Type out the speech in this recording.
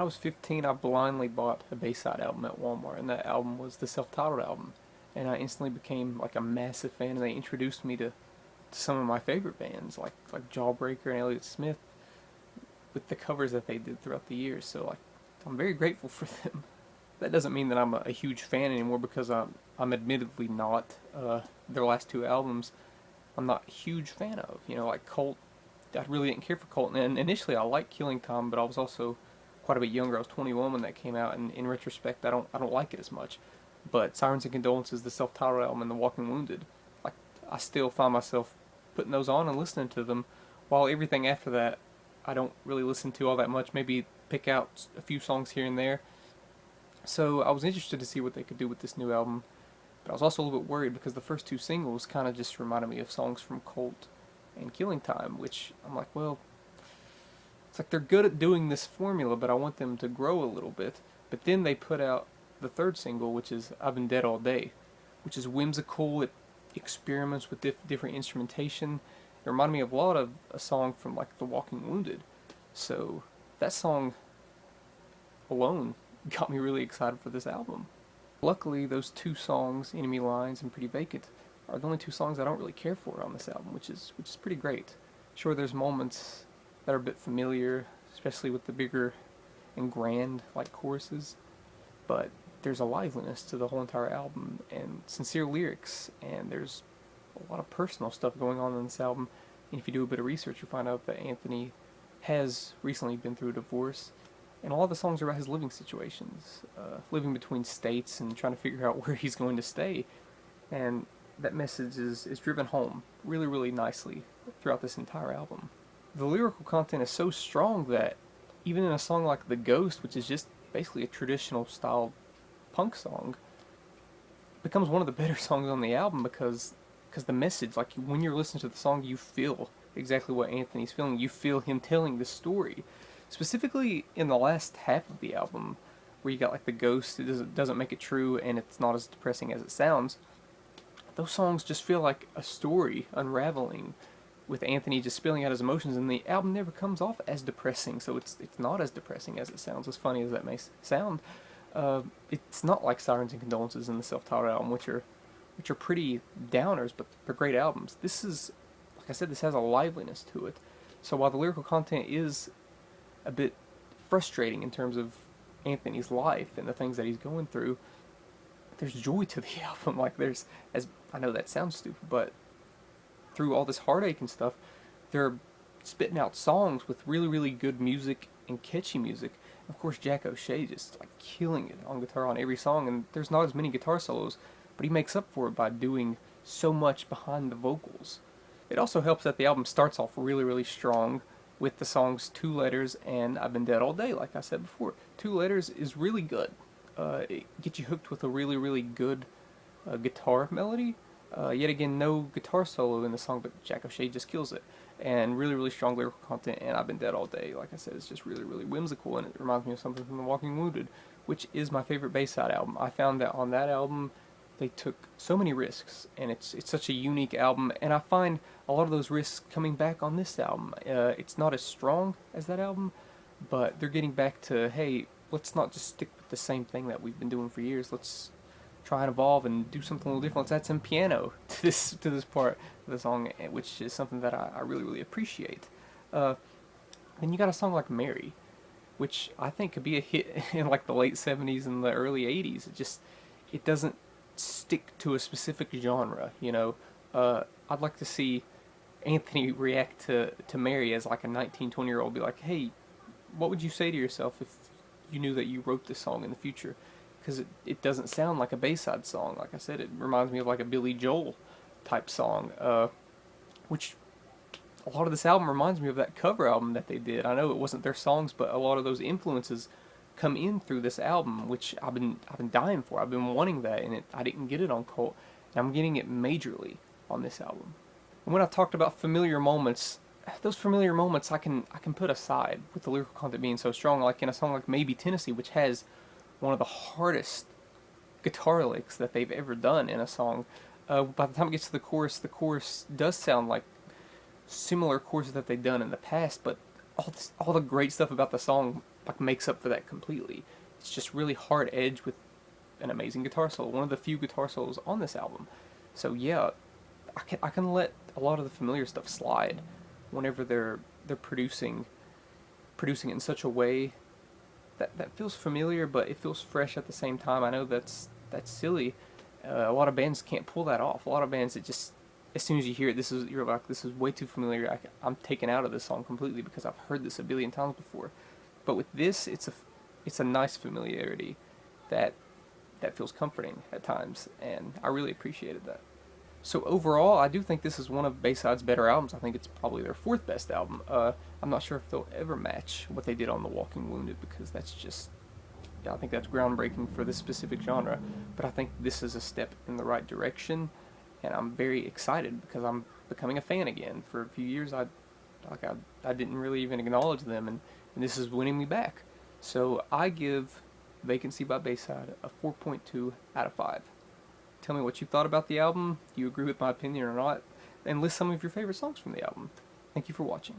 I was 15, I blindly bought a Bayside album at Walmart, and that album was the self-titled album. And I instantly became like a massive fan, and they introduced me to some of my favorite bands, like Jawbreaker and Elliott Smith, with the covers that they did throughout the years. So like, I'm very grateful for them. That doesn't mean that I'm a huge fan anymore because I'm admittedly not. Their last two albums, I'm not a huge fan of. You know, like Cult, I really didn't care for Cult. And initially, I liked Killing Time, but I was also quite a bit younger. I was 21 when that came out, and in retrospect, I don't like it as much. But Sirens and Condolences, the self-titled album, and The Walking Wounded, like I still find myself putting those on and listening to them. While everything after that, I don't really listen to all that much. Maybe pick out a few songs here and there. So I was interested to see what they could do with this new album, but I was also a little bit worried because the first two singles kind of just reminded me of songs from Cult and Killing Time, which I'm like, well, it's like they're good at doing this formula, but I want them to grow a little bit. But then they put out the third single, which is I've Been Dead All Day, which is whimsical. It experiments with different instrumentation. It reminded me of a lot of a song from like The Walking Wounded. So that song alone got me really excited for this album. Luckily, those two songs, Enemy Lines and Pretty Vacant, are the only two songs I don't really care for on this album, which is pretty great. Sure, there's moments that are a bit familiar, especially with the bigger and grand like choruses, but there's a liveliness to the whole entire album and sincere lyrics, and there's a lot of personal stuff going on in this album. And if you do a bit of research, you find out that Anthony has recently been through a divorce, and a lot of the songs are about his living situations, living between states and trying to figure out where he's going to stay. And that message is driven home really, really nicely throughout this entire album. The lyrical content is so strong that even in a song like The Ghost, which is just basically a traditional style punk song, becomes one of the better songs on the album because the message, like when you're listening to the song, you feel exactly what Anthony's feeling. You feel him telling the story. Specifically in the last half of the album, where you got like The Ghost, it doesn't make it true, and it's not as depressing as it sounds. Those songs just feel like a story unraveling, with Anthony just spilling out his emotions, and the album never comes off as depressing. So it's not as depressing as it sounds. As funny as that may sound, it's not like Sirens and Condolences and the self-titled album, which are pretty downers, but they're great albums. This is, like I said, this has a liveliness to it. So while the lyrical content is a bit frustrating in terms of Anthony's life and the things that he's going through, there's joy to the album. Like there's, as I know that sounds stupid, but through all this heartache and stuff, they're spitting out songs with really, really good music and catchy music. Of course, Jack O'Shea just like killing it on guitar on every song, and there's not as many guitar solos, but he makes up for it by doing so much behind the vocals. It also helps that the album starts off really, really strong with the songs Two Letters and I've Been Dead All Day, like I said before. Two Letters is really good. It gets you hooked with a really, really good guitar melody. Yet again, no guitar solo in the song, but Jack O'Shea just kills it. And really, really strong lyrical content, and I've Been Dead All Day, like I said, it's just really, really whimsical, and it reminds me of something from The Walking Wounded, which is my favorite Bayside album. I found that on that album, they took so many risks, and it's such a unique album, and I find a lot of those risks coming back on this album. It's not as strong as that album, but they're getting back to, hey, let's not just stick with the same thing that we've been doing for years. Let's try and evolve and do something a little different. Let's add some piano to this part of the song, which is something that I really, really appreciate. Then you got a song like Mary, which I think could be a hit in like the late 70s and the early 80s. It doesn't stick to a specific genre, you know. I'd like to see Anthony react to Mary as like a 19, 20-year-old, be like, hey, what would you say to yourself if you knew that you wrote this song in the future? Because it doesn't sound like a Bayside song. Like I said, it reminds me of like a Billy Joel type song, which a lot of this album reminds me of that cover album that they did. I know it wasn't their songs, but a lot of those influences come in through this album, which I've been dying for. I've been wanting that, and I didn't get it on Cult, and I'm getting it majorly on this album. And when I talked about familiar moments, those familiar moments I can put aside with the lyrical content being so strong. Like in a song like Maybe Tennessee, which has one of the hardest guitar licks that they've ever done in a song. By the time it gets to the chorus does sound like similar choruses that they've done in the past, but all the great stuff about the song like makes up for that completely. It's just really hard edge with an amazing guitar solo, one of the few guitar solos on this album. So yeah, I can let a lot of the familiar stuff slide whenever they're producing it in such a way that feels familiar, but it feels fresh at the same time. I know that's silly. A lot of bands can't pull that off. A lot of bands, it just, as soon as you hear it, you're like, this is way too familiar. I'm taken out of this song completely because I've heard this a billion times before. But with this, it's a nice familiarity that feels comforting at times, and I really appreciated that. So overall, I do think this is one of Bayside's better albums. I think it's probably their fourth best album. I'm not sure if they'll ever match what they did on The Walking Wounded, because that's just, yeah, I think that's groundbreaking for this specific genre. But I think this is a step in the right direction, and I'm very excited because I'm becoming a fan again. For a few years, I didn't really even acknowledge them, and this is winning me back. So I give Vacancy by Bayside a 4.2 out of 5. Tell me what you thought about the album. Do you agree with my opinion or not? And list some of your favorite songs from the album. Thank you for watching.